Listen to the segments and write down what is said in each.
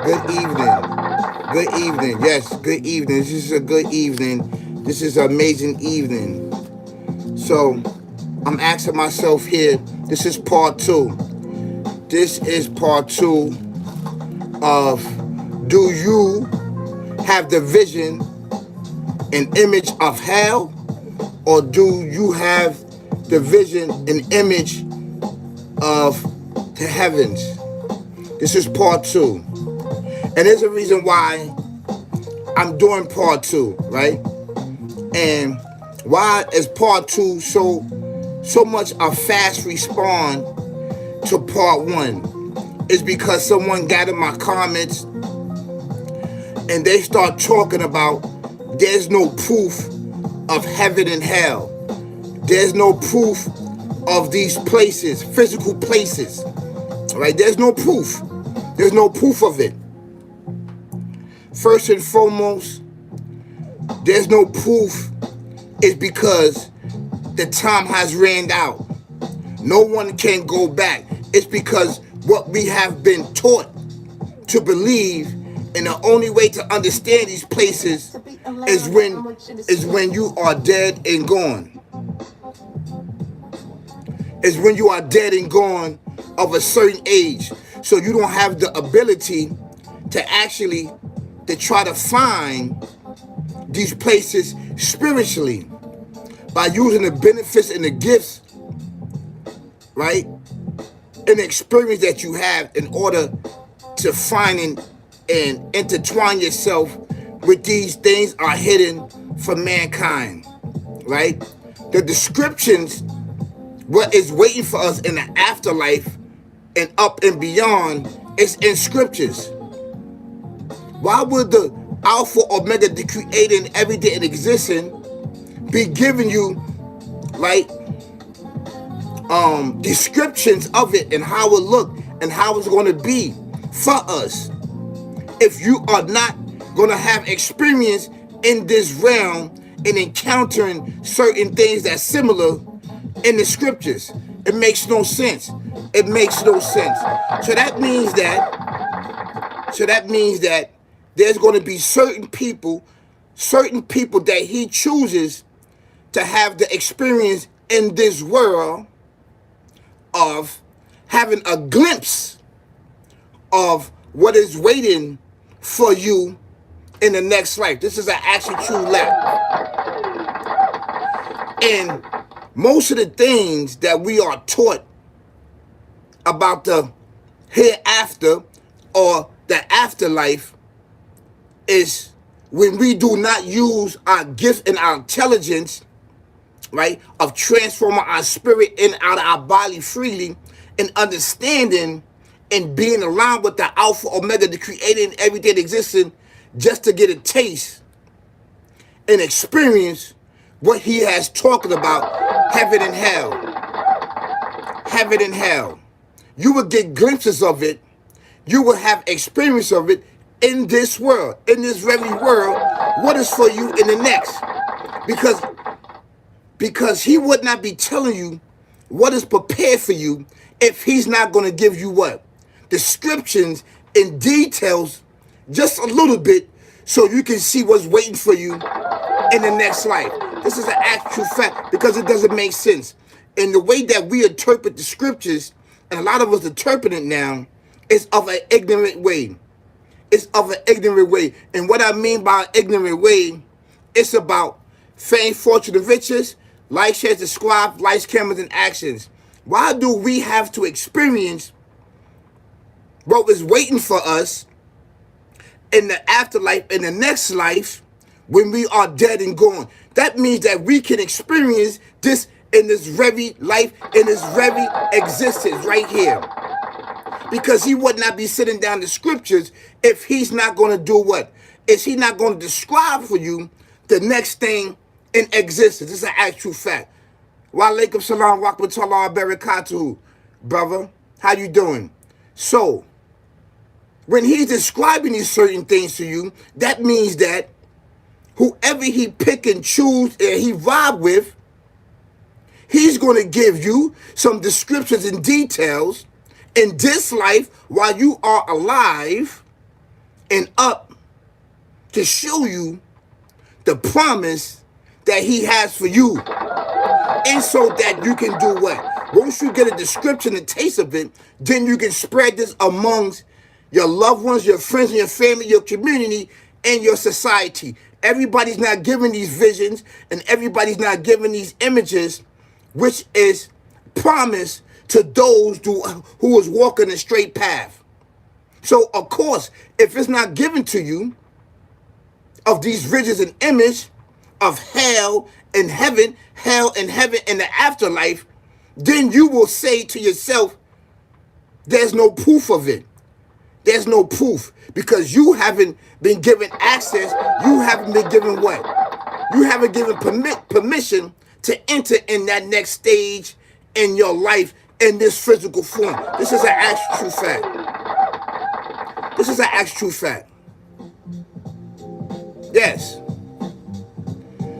Good evening. Good evening. Yes, good evening. This is a good evening. This is an amazing evening. So, I'm asking myself here, this is part two. This is part two of, do you have the vision and image of hell, or do you have the vision and image of the heavens? This is part two. And there's a reason why I'm doing part two, right? And why is part two so much a fast response to part one? Is because someone got in my comments and they start talking about there's no proof of heaven and hell. There's no proof of these places, physical places, right? There's no proof. There's no proof of it. First and foremost, there's no proof is because the time has ran out. No one can go back. It's because what we have been taught to believe, and the only way to understand these places is when you are dead and gone. Is when you are dead and gone of a certain age. So you don't have the ability to actually to try to find these places spiritually by using the benefits and the gifts, right, and the experience that you have in order to find and intertwine yourself with these things are hidden from mankind, right? The descriptions, what is waiting for us in the afterlife and up and beyond, is in scriptures. Why would the Alpha, Omega, the creator and everything in existence be giving you like descriptions of it and how it look and how it's going to be for us if you are not going to have experience in this realm and encountering certain things that's similar in the scriptures? It makes no sense. It makes no sense. So that means that there's going to be certain people that he chooses to have the experience in this world of having a glimpse of what is waiting for you in the next life. This is an actually true life. And most of the things that we are taught about the hereafter or the afterlife is when we do not use our gifts and our intelligence, right, of transforming our spirit in out of our body freely and understanding and being aligned with the Alpha, Omega, the creator and everything existing, just to get a taste and experience what he has talking about, heaven and hell. Heaven and hell. You will get glimpses of it. You will have experience of it in this world, in this very world. What is for you in the next? Because he would not be telling you what is prepared for you if he's not going to give you what? Descriptions and details just a little bit so you can see what's waiting for you in the next life. This is an actual fact because it doesn't make sense. And the way that we interpret the scriptures, and a lot of us interpret it now, is of an ignorant way. It's of an ignorant way. And what I mean by ignorant way, it's about fame, fortune, and riches, like, shares, describe, lights, cameras, and actions. Why do we have to experience what was waiting for us in the afterlife, in the next life, when we are dead and gone? That means that we can experience this in this very life, in this very existence right here. Because he would not be sitting down the scriptures if he's not going to do what? Is he not going to describe for you the next thing in existence? This is an actual fact. Wa alaikum salam wa rahmatullahi wa barakatuhu, brother. How you doing? So, when he's describing these certain things to you, that means that whoever he pick and choose and he vibe with, he's going to give you some descriptions and details in this life while you are alive and up to show you the promise that he has for you. And so that you can do what? Once you get a description and taste of it, then you can spread this amongst your loved ones, your friends, and your family, your community, and your society. Everybody's not given these visions, and everybody's not given these images, which is promise to those who is walking a straight path. So, of course, if it's not given to you of these visions and image of hell and heaven in the afterlife, then you will say to yourself, there's no proof of it. There's no proof because you haven't been given access. You haven't been given what? You haven't given permission to enter in that next stage in your life in this physical form. This is an actual fact. This is an actual fact. Yes.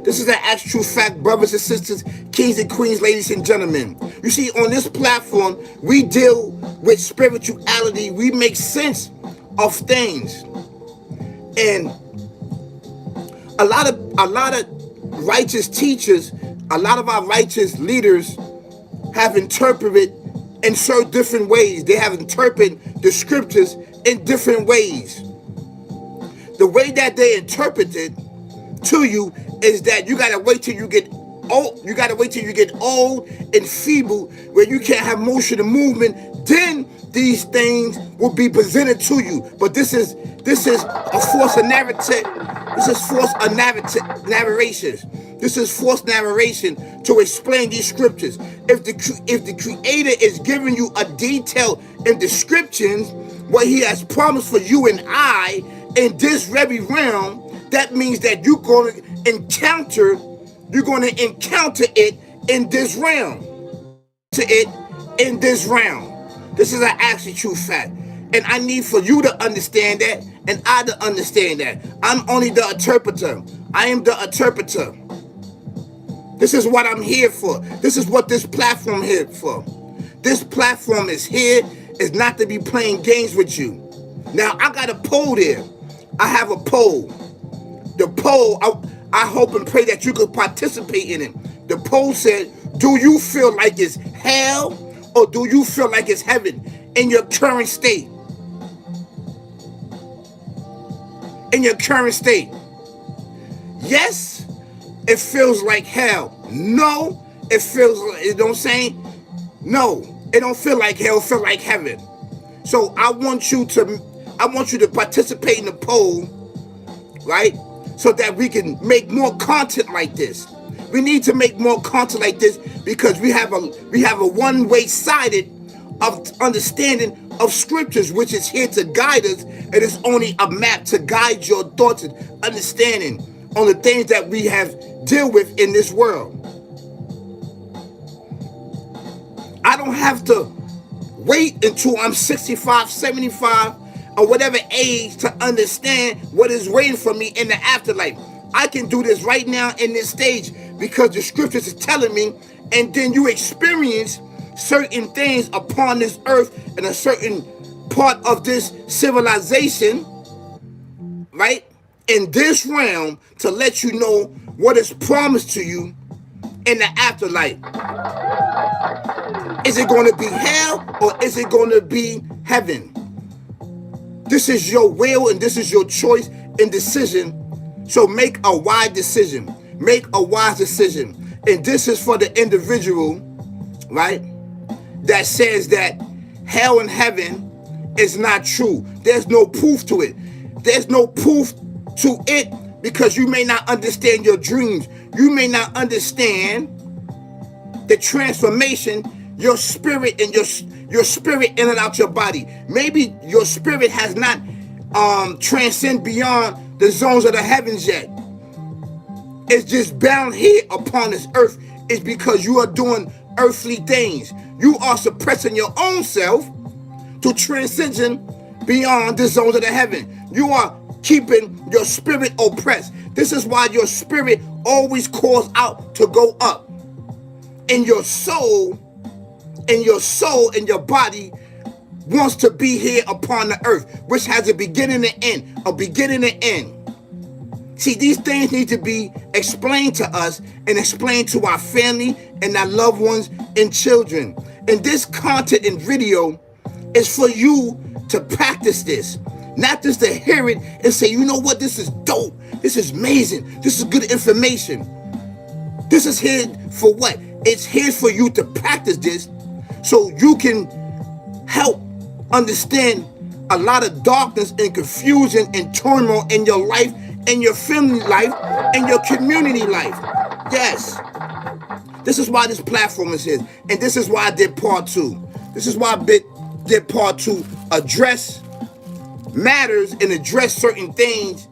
This is an actual fact, brothers and sisters, kings and queens, ladies and gentlemen. You see, on this platform, we deal with spirituality. We make sense of things. And a lot of righteous teachers, a lot of our righteous leaders have interpreted in certain different ways. They have interpreted the scriptures in different ways. The way that they interpret it to you is that you gotta wait till you get old. You gotta wait till you get old and feeble, where you can't have motion and movement. Then these things will be presented to you. But this is a force of narrative. This is force of narrations. This is forced narration to explain these scriptures. If the Creator is giving you a detail in descriptions, what He has promised for you and I in this very realm, that means that you're going to encounter it in this realm. This is an actual true fact. And I need for you to understand that, and I to understand that. I'm only the interpreter. I am the interpreter. This is what I'm here for. This is what this platform is here for. This platform is here, is not to be playing games with you. Now, I got a poll there. I have a poll. The poll, I hope and pray that you could participate in it. The poll said, do you feel like it's hell or do you feel like it's heaven in your current state? In your current state. Yes, it feels like hell. No, it feels like, you know what I'm saying? No, it don't feel like hell, it feel like heaven. So I want you to participate in the poll, right? So that we can make more content like this. We need to make more content like this because we have a one-way sided of understanding of scriptures, which is here to guide us. It is only a map to guide your thoughts and understanding on the things that we have deal with in this world. I don't have to wait until I'm 65, 75, or whatever age to understand what is waiting for me in the afterlife. I can do this right now in this stage because the scriptures is telling me, and then you experience certain things upon this earth in a certain part of this civilization, right? In this realm to let you know what is promised to you in the afterlife. Is it going to be hell or is it going to be heaven? This is your will and this is your choice and decision. So make a wise decision. Make a wise decision. And this is for the individual, right, that says that hell and heaven is not true. There's no proof to it. There's no proof to it because you may not understand your dreams. You may not understand the transformation, your spirit and your spirit in and out your body. Maybe your spirit has not transcended beyond the zones of the heavens yet. It's just bound here upon this earth. It's because you are doing earthly things. You are suppressing your own self to transition beyond the zones of the heaven. You are keeping your spirit oppressed. This is why your spirit always calls out to go up. In your soul, in your body, wants to be here upon the earth, which has a beginning and end, a beginning and end. See, these things need to be explained to us and explained to our family and our loved ones and children. And this content and video is for you to practice this, not just to hear it and say, you know what, this is dope, this is amazing, this is good information. This is here for what? It's here for you to practice this so you can help understand a lot of darkness and confusion and turmoil in your life, in your family life, and your community life. Yes. This is why this platform is here. And this is why I did part 2. This is why I did part 2. Address matters and address certain things,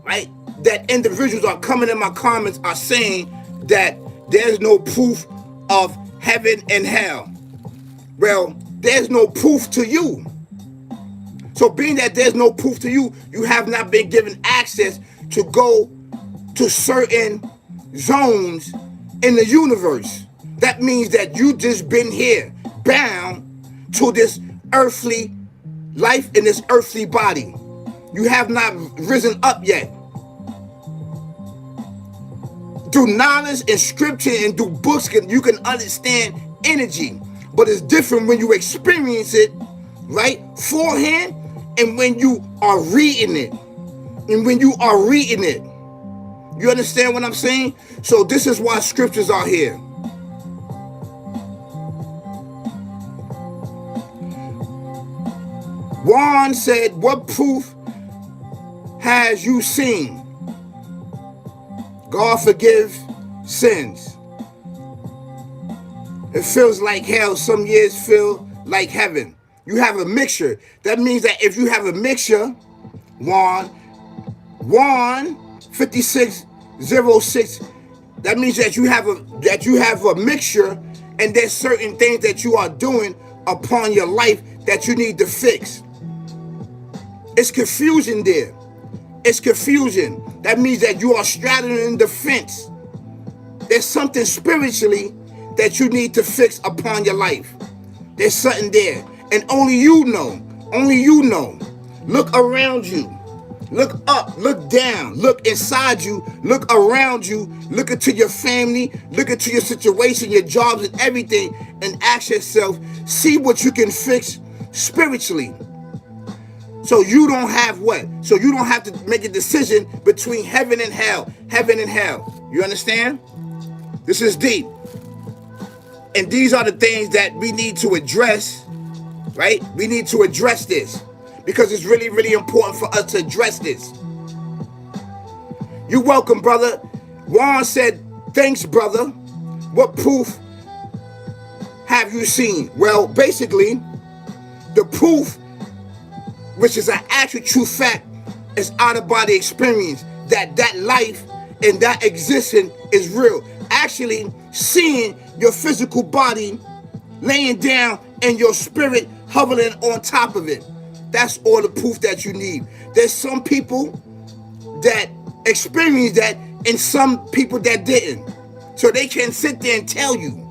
right? That individuals are coming in my comments are saying that there's no proof of heaven and hell. Well, there's no proof to you. So being that there's no proof to you, you have not been given access to go to certain zones in the universe. That means that you just been here, bound to this earthly life in this earthly body. You have not risen up yet. Through knowledge and scripture and through books, you can understand energy. But it's different when you experience it, right, forehand, and when you are reading it. And when you are reading it. You understand what I'm saying? So this is why scriptures are here. Juan said, what proof has you seen? God forgive sins. It feels like hell. Some years feel like heaven. You have a mixture. That means that if you have a mixture, Juan 5606, that means that you have a mixture, and there's certain things that you are doing upon your life that you need to fix. It's confusion there. It's confusion. That means that you are straddling the fence. There's something spiritually that you need to fix upon your life. There's something there. And only you know. Only you know. Look around you. Look up. Look down. Look inside you. Look around you. Look into your family. Look into your situation, your jobs, and everything. And ask yourself, see what you can fix spiritually. So you don't have what? So you don't have to make a decision between heaven and hell. Heaven and hell. You understand? This is deep. And these are the things that we need to address, right? We need to address this because it's really, really important for us to address this. You're welcome, brother. Juan said, thanks, brother. What proof have you seen? Well, basically, the proof, which is an actual true fact, is out-of-body experience, that life and that existence is real. Actually, seeing your physical body laying down and your spirit hovering on top of it. That's all the proof that you need. There's some people that experienced that and some people that didn't. So they can sit there and tell you.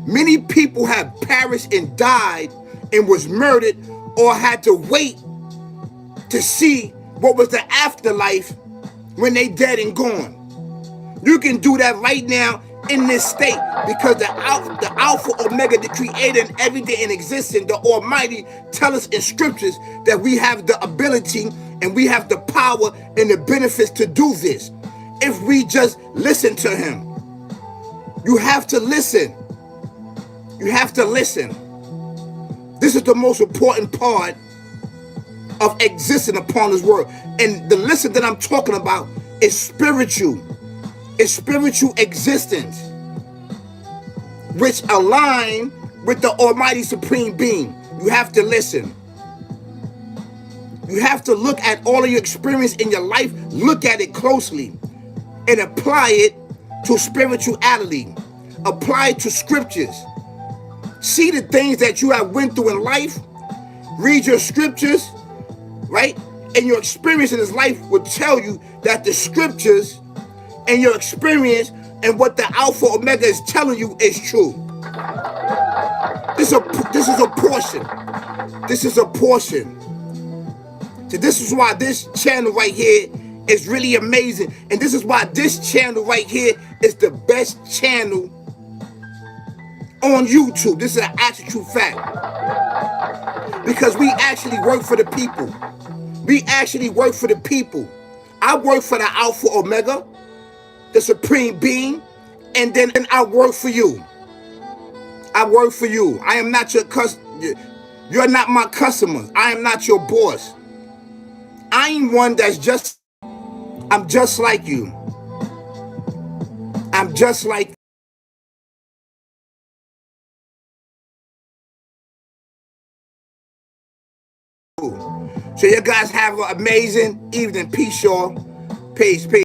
Many people have perished and died and was murdered or had to wait to see what was the afterlife when they dead and gone. You can do that right now in this state because the Alpha, Omega, the Creator, and everything in existence, the Almighty, tell us in scriptures that we have the ability and we have the power and the benefits to do this if we just listen to Him. You have to listen. You have to listen. This is the most important part of existing upon this world. And the listen that I'm talking about is spiritual. It's spiritual existence, which align with the Almighty Supreme Being. You have to listen. You have to look at all of your experience in your life, look at it closely, and apply it to spirituality. Apply it to scriptures. See the things that you have went through in life. Read your scriptures, right? And your experience in this life will tell you that the scriptures and your experience and what the Alpha Omega is telling you is true. This is a portion. This is a portion. So this is why this channel right here is really amazing. And this is why this channel right here is the best channel on YouTube. This is an actual true fact. Because we actually work for the people. We actually work for the people. I work for the Alpha Omega, the Supreme Being, and then I work for you. I work for you. I am not your customer. You're not my customer. I am not your boss. I am one I'm just like you. I'm just like you. So you guys have an amazing evening. Peace, y'all. Peace, peace.